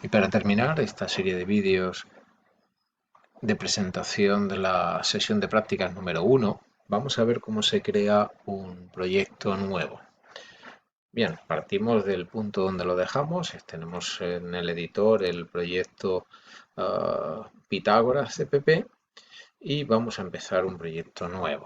Y para terminar esta serie de vídeos de presentación de la sesión de prácticas número 1, vamos a ver cómo se crea un proyecto nuevo. Bien, partimos del punto donde lo dejamos. Tenemos en el editor el proyecto Pitágoras CPP y vamos a empezar un proyecto nuevo.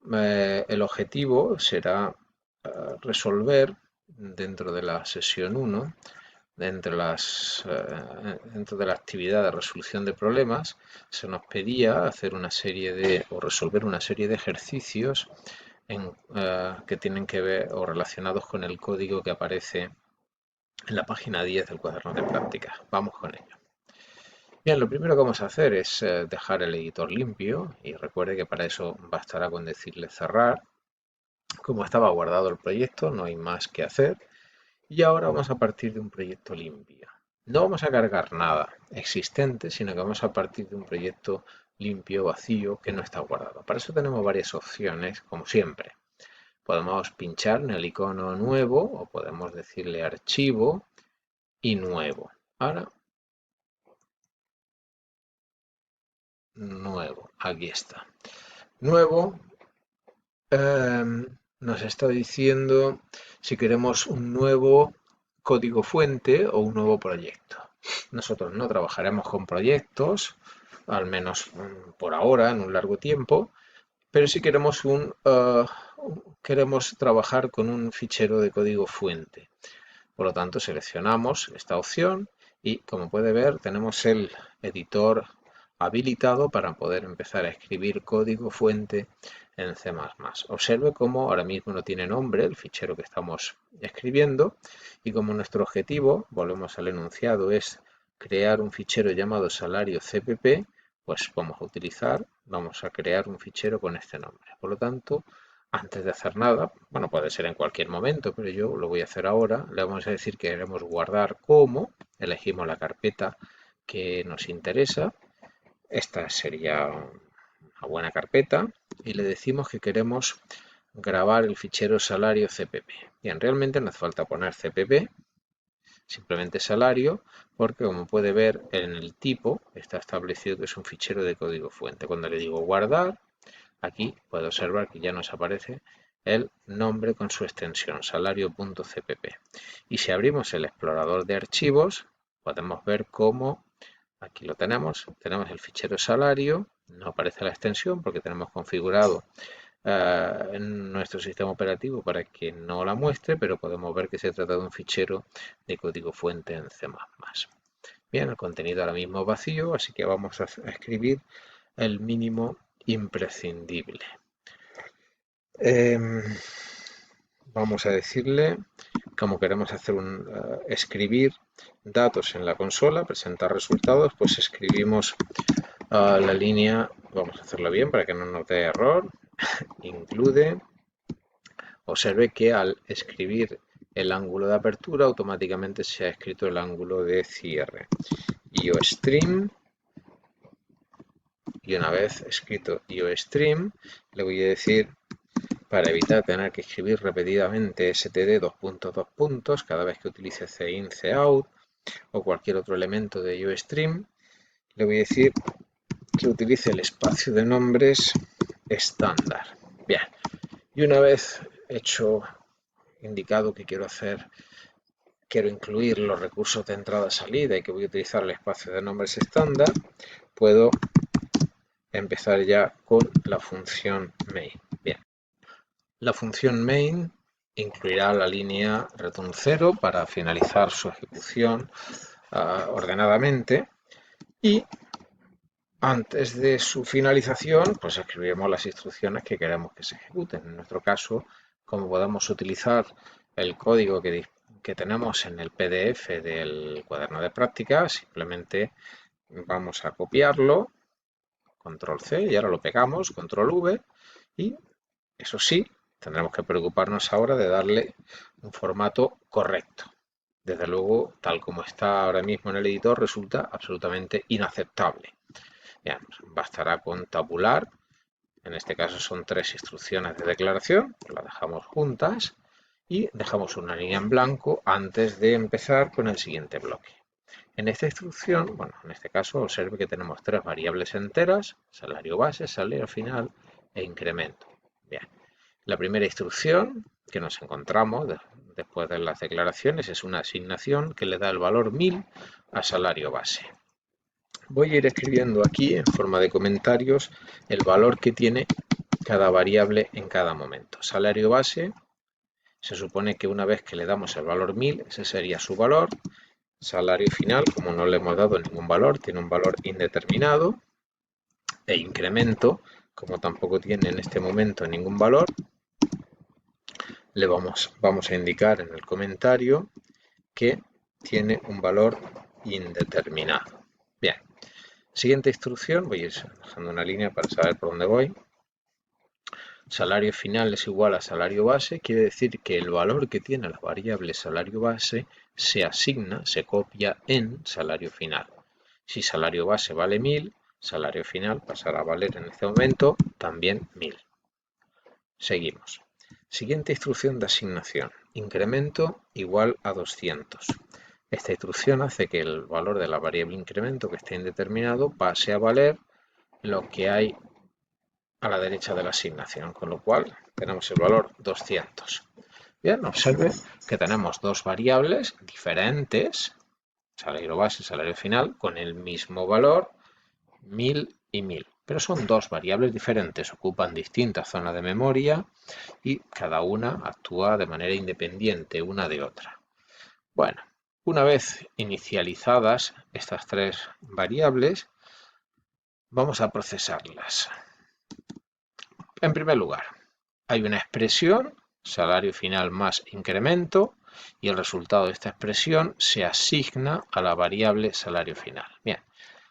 El objetivo será resolver dentro de la sesión 1, dentro de la actividad de resolución de problemas, se nos pedía hacer una serie de, o resolver una serie de ejercicios que tienen que ver o relacionados con el código que aparece en la página 10 del cuaderno de prácticas. Vamos con ello. Bien, lo primero que vamos a hacer es dejar el editor limpio y recuerde que para eso bastará con decirle cerrar. Como estaba guardado el proyecto, no hay más que hacer. Y ahora vamos a partir de un proyecto limpio. No vamos a cargar nada existente, sino que vamos a partir de un proyecto limpio, vacío, que no está guardado. Para eso tenemos varias opciones, como siempre. Podemos pinchar en el icono nuevo o podemos decirle archivo y nuevo. Ahora, nuevo, aquí está. Nuevo nos está diciendo si queremos un nuevo código fuente o un nuevo proyecto. Nosotros no trabajaremos con proyectos, al menos por ahora, en un largo tiempo, pero si queremos trabajar con un fichero de código fuente. Por lo tanto, seleccionamos esta opción y, como puede ver, tenemos el editor habilitado para poder empezar a escribir código fuente en C++. Observe cómo ahora mismo no tiene nombre el fichero que estamos escribiendo y como nuestro objetivo, volvemos al enunciado, es crear un fichero llamado salario CPP, pues vamos a crear un fichero con este nombre. Por lo tanto, antes de hacer nada, bueno, puede ser en cualquier momento, pero yo lo voy a hacer ahora, le vamos a decir que queremos guardar como, elegimos la carpeta que nos interesa, esta sería una buena carpeta, y le decimos que queremos grabar el fichero salario CPP. Bien, realmente no hace falta poner CPP, simplemente salario, porque como puede ver en el tipo está establecido que es un fichero de código fuente. Cuando le digo guardar, aquí puede observar que ya nos aparece el nombre con su extensión, salario.cpp. Y si abrimos el explorador de archivos, podemos ver cómo, aquí lo tenemos el fichero salario, no aparece la extensión porque tenemos configurado en nuestro sistema operativo para que no la muestre, pero podemos ver que se trata de un fichero de código fuente en C++. Bien, el contenido ahora mismo es vacío, así que vamos a escribir el mínimo imprescindible. Vamos a decirle, como queremos hacer escribir datos en la consola, presentar resultados, pues escribimos la línea, vamos a hacerlo bien para que no nos dé error, include. Observe que al escribir el ángulo de apertura automáticamente se ha escrito el ángulo de cierre. IOStream, y una vez escrito IOStream le voy a decir, para evitar tener que escribir repetidamente std : cada vez que utilice cin, cout o cualquier otro elemento de IOStream, le voy a decir que utilice el espacio de nombres estándar. Bien, y una vez indicado que quiero incluir los recursos de entrada-salida y que voy a utilizar el espacio de nombres estándar, puedo empezar ya con la función main. Bien, la función main incluirá la línea return 0 para finalizar su ejecución ordenadamente y antes de su finalización pues escribiremos las instrucciones que queremos que se ejecuten. En nuestro caso, como podemos utilizar el código que tenemos en el PDF del cuaderno de prácticas, simplemente vamos a copiarlo, control C, y ahora lo pegamos, control V, y eso sí, tendremos que preocuparnos ahora de darle un formato correcto. Desde luego, tal como está ahora mismo en el editor, resulta absolutamente inaceptable. Bien, bastará con tabular, en este caso son 3 instrucciones de declaración, las dejamos juntas y dejamos una línea en blanco antes de empezar con el siguiente bloque. En esta instrucción, bueno, en este caso observe que tenemos tres variables enteras, salario base, salario final e incremento. Bien, la primera instrucción que nos encontramos después de las declaraciones es una asignación que le da el valor 1000 a salario base. Voy a ir escribiendo aquí en forma de comentarios el valor que tiene cada variable en cada momento. Salario base, se supone que una vez que le damos el valor 1000, ese sería su valor. Salario final, como no le hemos dado ningún valor, tiene un valor indeterminado. E incremento, como tampoco tiene en este momento ningún valor, le vamos a indicar en el comentario que tiene un valor indeterminado. Bien, siguiente instrucción, voy a ir dejando una línea para saber por dónde voy. Salario final es igual a salario base, quiere decir que el valor que tiene la variable salario base se asigna, se copia en salario final. Si salario base vale 1000, salario final pasará a valer en este momento también 1000. Seguimos. Siguiente instrucción de asignación. Incremento igual a 200. Esta instrucción hace que el valor de la variable incremento que esté indeterminado pase a valer lo que hay a la derecha de la asignación, con lo cual tenemos el valor 200. Bien, observe que tenemos dos variables diferentes, salario base y salario final, con el mismo valor, 1000 y 1000. Pero son dos variables diferentes, ocupan distintas zonas de memoria y cada una actúa de manera independiente una de otra. Bueno, una vez inicializadas estas tres variables, vamos a procesarlas. En primer lugar, hay una expresión, salario final más incremento, y el resultado de esta expresión se asigna a la variable salario final. Bien,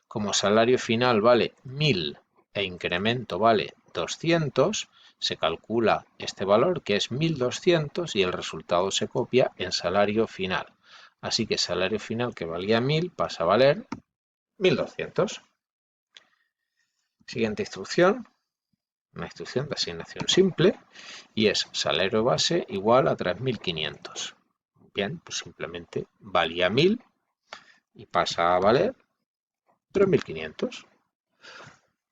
como salario final vale 1000 e incremento vale 200, se calcula este valor que es 1200 y el resultado se copia en salario final. Así que salario final que valía 1000 pasa a valer 1200. Siguiente instrucción, una instrucción de asignación simple y es salario base igual a 3500. Bien, pues simplemente valía 1000 y pasa a valer 3500.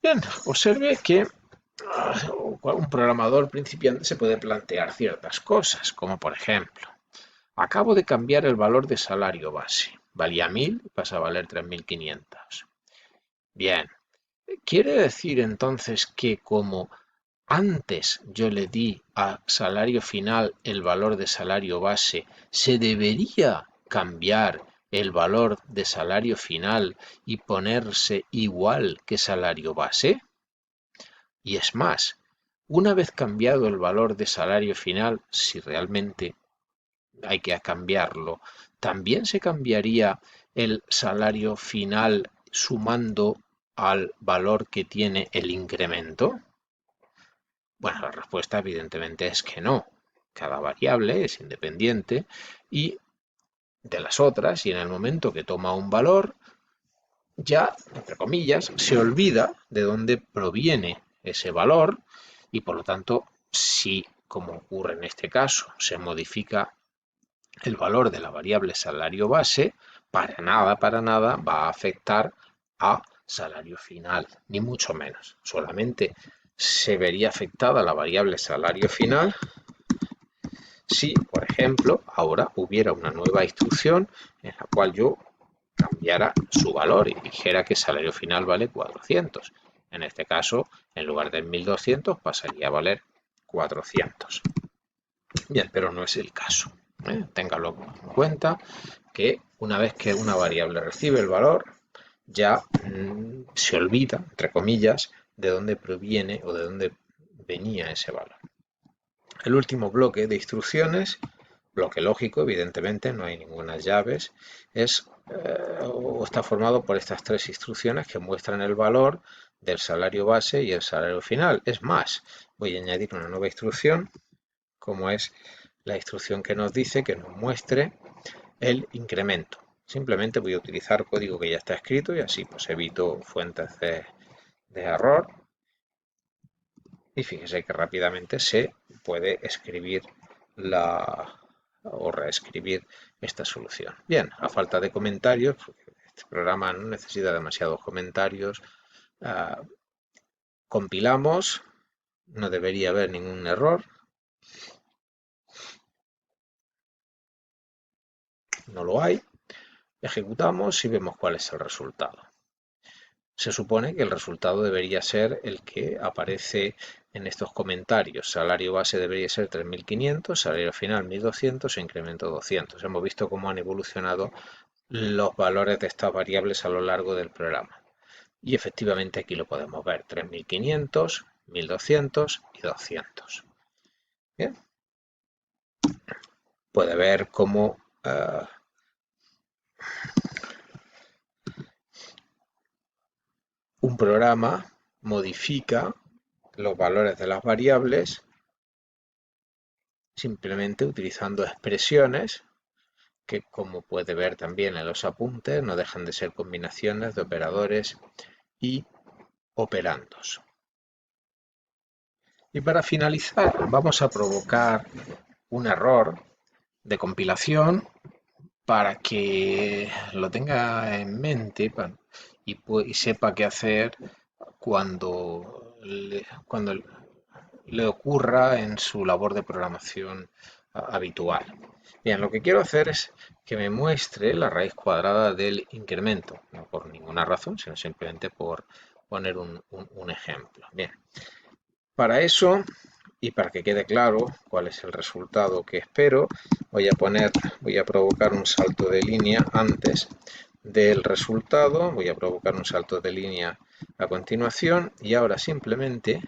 Bien, observe que un programador principiante se puede plantear ciertas cosas, como por ejemplo, acabo de cambiar el valor de salario base. Valía 1000 y pasa a valer 3500. Bien, ¿quiere decir entonces que como antes yo le di a salario final el valor de salario base, se debería cambiar el valor de salario final y ponerse igual que salario base? Y es más, una vez cambiado el valor de salario final, si realmente hay que cambiarlo, ¿también se cambiaría el salario final sumando al valor que tiene el incremento? Bueno, la respuesta evidentemente es que no. Cada variable es independiente y de las otras, y en el momento que toma un valor, ya, entre comillas, se olvida de dónde proviene ese valor y por lo tanto, si, como ocurre en este caso, se modifica el valor de la variable salario base, para nada va a afectar a salario final, ni mucho menos. Solamente se vería afectada la variable salario final si, por ejemplo, ahora hubiera una nueva instrucción en la cual yo cambiara su valor y dijera que salario final vale 400. En este caso, en lugar de 1200 pasaría a valer 400. Bien, pero no es el caso. Téngalo en cuenta que una vez que una variable recibe el valor, ya se olvida, entre comillas, de dónde proviene o de dónde venía ese valor. El último bloque de instrucciones, bloque lógico, evidentemente, no hay ninguna llaves, o está formado por estas tres instrucciones que muestran el valor del salario base y el salario final. Es más, voy a añadir una nueva instrucción, como es la instrucción que nos dice que nos muestre el incremento. Simplemente voy a utilizar código que ya está escrito y así pues evito fuentes de error. Y fíjese que rápidamente se puede escribir o reescribir esta solución. Bien, a falta de comentarios, Este programa no necesita demasiados comentarios. Compilamos, no debería haber ningún error. No lo hay. Ejecutamos y vemos cuál es el resultado. Se supone que el resultado debería ser el que aparece en estos comentarios. Salario base debería ser 3.500, salario final 1.200 e incremento 200. Hemos visto cómo han evolucionado los valores de estas variables a lo largo del programa. Y efectivamente aquí lo podemos ver, 3.500, 1.200 y 200. Bien. Puede ver cómo un programa modifica los valores de las variables simplemente utilizando expresiones que, como puede ver también en los apuntes, no dejan de ser combinaciones de operadores y operandos. Y para finalizar, vamos a provocar un error de compilación para que lo tenga en mente y sepa qué hacer cuando le ocurra en su labor de programación habitual. Bien, lo que quiero hacer es que me muestre la raíz cuadrada del incremento, no por ninguna razón, sino simplemente por poner un ejemplo. Bien, para eso y para que quede claro cuál es el resultado que espero, voy a provocar un salto de línea antes del resultado, voy a provocar un salto de línea a continuación y ahora simplemente,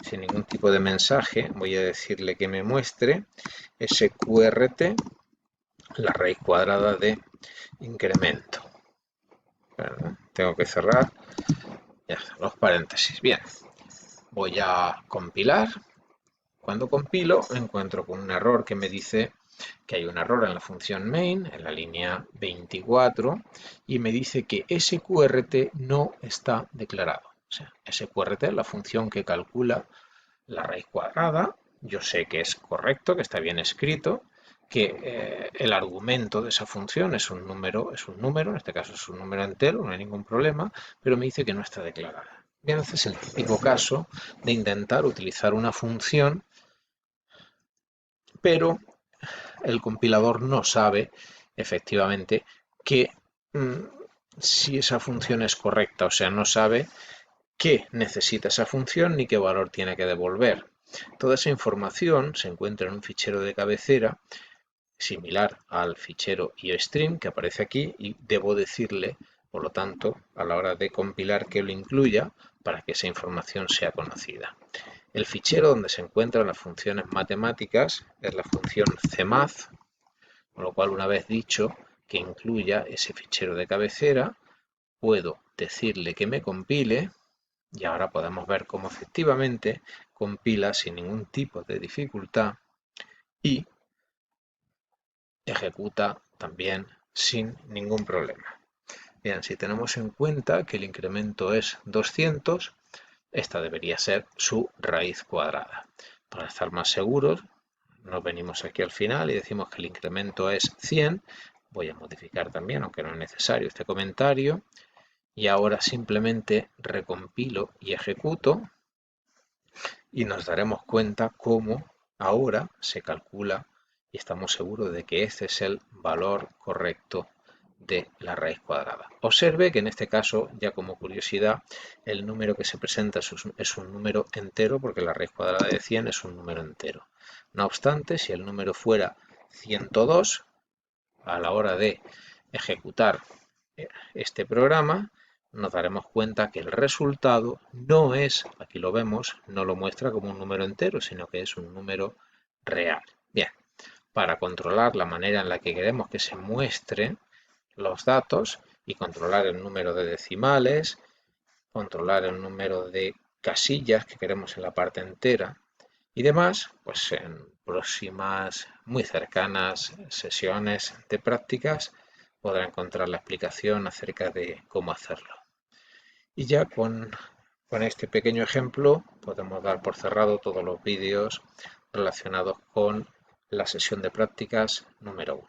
sin ningún tipo de mensaje, voy a decirle que me muestre sqrt, la raíz cuadrada de incremento. Bueno, tengo que cerrar ya, los paréntesis. Bien, voy a compilar. Cuando compilo encuentro con un error que me dice que hay un error en la función main, en la línea 24, y me dice que sqrt no está declarado. O sea, sqrt es la función que calcula la raíz cuadrada. Yo sé que es correcto, que está bien escrito, que el argumento de esa función es un número, en este caso es un número entero, no hay ningún problema, pero me dice que no está declarada. Bien, este es el típico caso de intentar utilizar una función, pero el compilador no sabe efectivamente que si esa función es correcta, o sea, no sabe qué necesita esa función ni qué valor tiene que devolver. Toda esa información se encuentra en un fichero de cabecera similar al fichero iostream que aparece aquí y debo decirle, por lo tanto, a la hora de compilar que lo incluya para que esa información sea conocida. El fichero donde se encuentran las funciones matemáticas es la función cmath, con lo cual una vez dicho que incluya ese fichero de cabecera, puedo decirle que me compile y ahora podemos ver cómo efectivamente compila sin ningún tipo de dificultad y ejecuta también sin ningún problema. Bien, si tenemos en cuenta que el incremento es 200, esta debería ser su raíz cuadrada. Para estar más seguros, nos venimos aquí al final y decimos que el incremento es 100. Voy a modificar también, aunque no es necesario, este comentario. Y ahora simplemente recompilo y ejecuto y nos daremos cuenta cómo ahora se calcula y estamos seguros de que este es el valor correcto de la raíz cuadrada. Observe que en este caso, ya como curiosidad, el número que se presenta es un número entero porque la raíz cuadrada de 100 es un número entero. No obstante, si el número fuera 102, a la hora de ejecutar este programa, nos daremos cuenta que el resultado no es, aquí lo vemos, no lo muestra como un número entero, sino que es un número real. Bien, para controlar la manera en la que queremos que se muestren los datos y controlar el número de decimales, controlar el número de casillas que queremos en la parte entera y demás, pues en próximas, muy cercanas sesiones de prácticas podrá encontrar la explicación acerca de cómo hacerlo. Y ya con este pequeño ejemplo podemos dar por cerrado todos los vídeos relacionados con la sesión de prácticas número 1.